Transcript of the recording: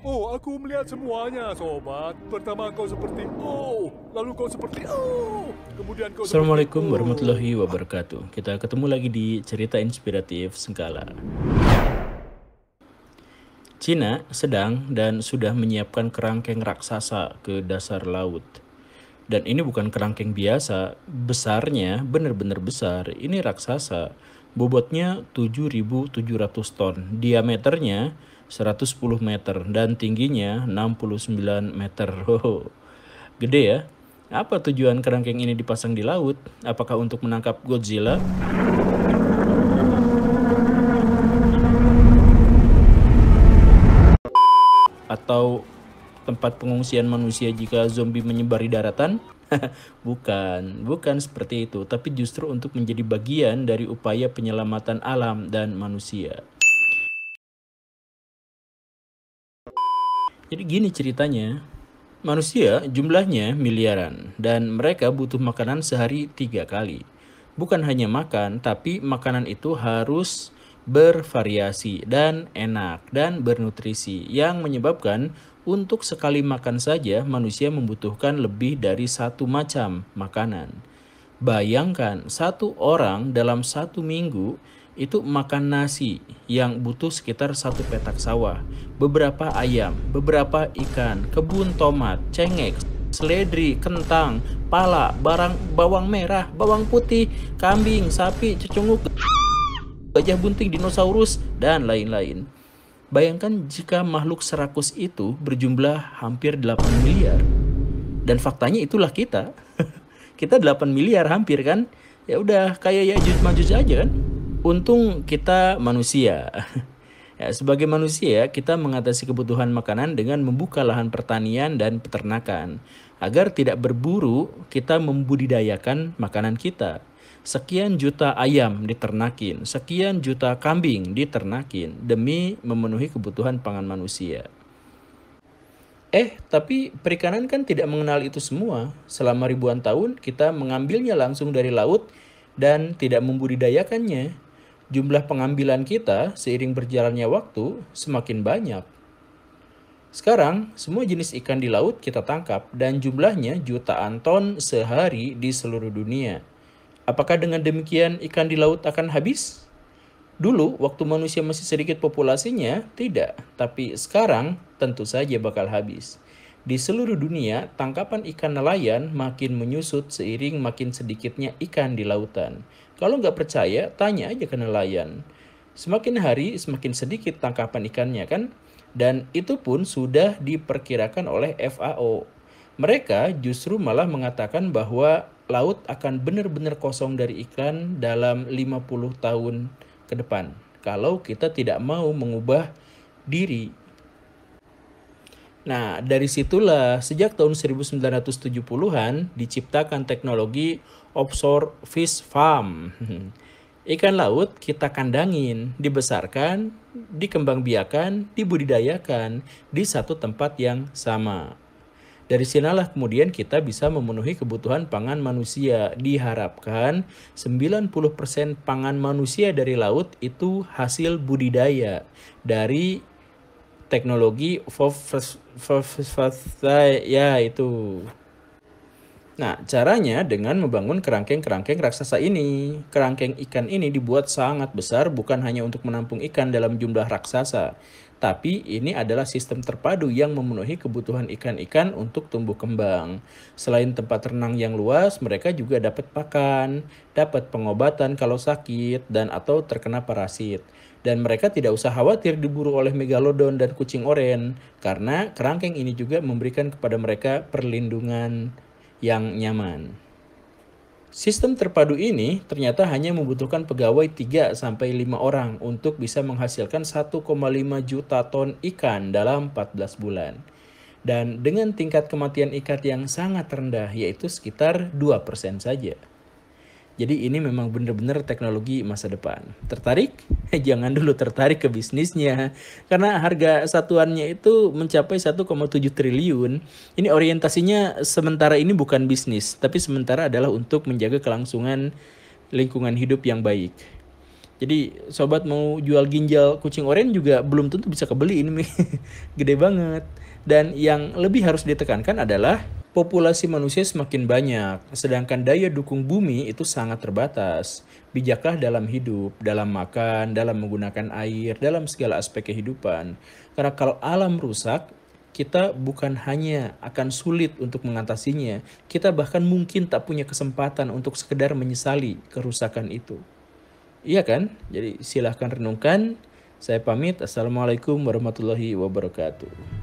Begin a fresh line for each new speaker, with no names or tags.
Oh, aku melihat semuanya, sobat. Pertama kau seperti oh, lalu kau seperti oh, kemudian kau seperti
Assalamualaikum
oh.
warahmatullahi wabarakatuh. Kita ketemu lagi di cerita inspiratif Sengkala. Cina sedang dan sudah menyiapkan kerangkeng raksasa ke dasar laut. Dan ini bukan kerangkeng biasa, besarnya benar-benar besar. Ini raksasa. Bobotnya 7.700 ton, diameternya 110 meter dan tingginya 69 meter. Oh, gede ya. Apa tujuan kerangkeng ini dipasang di laut? Apakah untuk menangkap Godzilla? Atau tempat pengungsian manusia jika zombie menyebar di daratan? Bukan seperti itu, tapi justru untuk menjadi bagian dari upaya penyelamatan alam dan manusia. Jadi gini ceritanya, manusia jumlahnya miliaran dan mereka butuh makanan sehari 3 kali. Bukan hanya makan, tapi makanan itu harus bervariasi dan enak dan bernutrisi yang menyebabkan untuk sekali makan saja manusia membutuhkan lebih dari satu macam makanan. Bayangkan satu orang dalam 1 minggu itu makan nasi yang butuh sekitar 1 petak sawah, beberapa ayam, beberapa ikan, kebun tomat, cengek, seledri, kentang, pala, bawang merah, bawang putih, kambing, sapi, cecunguk, gajah bunting, dinosaurus, dan lain-lain. Bayangkan jika makhluk serakus itu berjumlah hampir 8 miliar. Dan faktanya itulah kita. Kita 8 miliar hampir kan. Ya udah kayak Yajuj Majuj aja kan. Untung kita manusia. Ya, sebagai manusia kita mengatasi kebutuhan makanan dengan membuka lahan pertanian dan peternakan. Agar tidak berburu, kita membudidayakan makanan kita. Sekian juta ayam diternakin, sekian juta kambing diternakin demi memenuhi kebutuhan pangan manusia. Tapi perikanan kan tidak mengenal itu semua. Selama ribuan tahun kita mengambilnya langsung dari laut dan tidak membudidayakannya. Jumlah pengambilan kita seiring berjalannya waktu semakin banyak. Sekarang, semua jenis ikan di laut kita tangkap dan jumlahnya jutaan ton sehari di seluruh dunia. Apakah dengan demikian ikan di laut akan habis? Dulu, waktu manusia masih sedikit populasinya, tidak. Tapi sekarang, tentu saja bakal habis. Di seluruh dunia, tangkapan ikan nelayan makin menyusut seiring makin sedikitnya ikan di lautan. Kalau nggak percaya, tanya aja ke nelayan. Semakin hari, semakin sedikit tangkapan ikannya kan? Dan itu pun sudah diperkirakan oleh FAO. Mereka justru malah mengatakan bahwa laut akan benar-benar kosong dari ikan dalam 50 tahun ke depan kalau kita tidak mau mengubah diri. Nah, dari situlah sejak tahun 1970-an diciptakan teknologi offshore fish farm. Ikan laut kita kandangin, dibesarkan, dikembangbiakan, dibudidayakan di satu tempat yang sama. Dari sinalah kemudian kita bisa memenuhi kebutuhan pangan manusia. Diharapkan 90% pangan manusia dari laut itu hasil budidaya dari teknologi ya itu. Nah, caranya dengan membangun kerangkeng-kerangkeng raksasa ini. Kerangkeng ikan ini dibuat sangat besar bukan hanya untuk menampung ikan dalam jumlah raksasa, tapi ini adalah sistem terpadu yang memenuhi kebutuhan ikan-ikan untuk tumbuh kembang. Selain tempat renang yang luas, mereka juga dapat pakan, dapat pengobatan kalau sakit, dan atau terkena parasit. Dan mereka tidak usah khawatir diburu oleh megalodon dan kucing oren, karena kerangkeng ini juga memberikan kepada mereka perlindungan yang nyaman. Sistem terpadu ini ternyata hanya membutuhkan pegawai 3-5 orang untuk bisa menghasilkan 1,5 juta ton ikan dalam 14 bulan. Dan dengan tingkat kematian ikan yang sangat rendah, yaitu sekitar 2% saja. Jadi ini memang benar-benar teknologi masa depan. Tertarik? Jangan dulu tertarik ke bisnisnya. Karena harga satuannya itu mencapai 1,7 triliun. Ini orientasinya sementara ini bukan bisnis, tapi sementara adalah untuk menjaga kelangsungan lingkungan hidup yang baik. Jadi sobat mau jual ginjal kucing oranye juga belum tentu bisa kebeli ini. Gede banget. Dan yang lebih harus ditekankan adalah populasi manusia semakin banyak, sedangkan daya dukung bumi itu sangat terbatas. Bijaklah dalam hidup, dalam makan, dalam menggunakan air, dalam segala aspek kehidupan. Karena kalau alam rusak, kita bukan hanya akan sulit untuk mengatasinya, kita bahkan mungkin tak punya kesempatan untuk sekedar menyesali kerusakan itu. Iya kan? Jadi silahkan renungkan. Saya pamit. Assalamualaikum warahmatullahi wabarakatuh.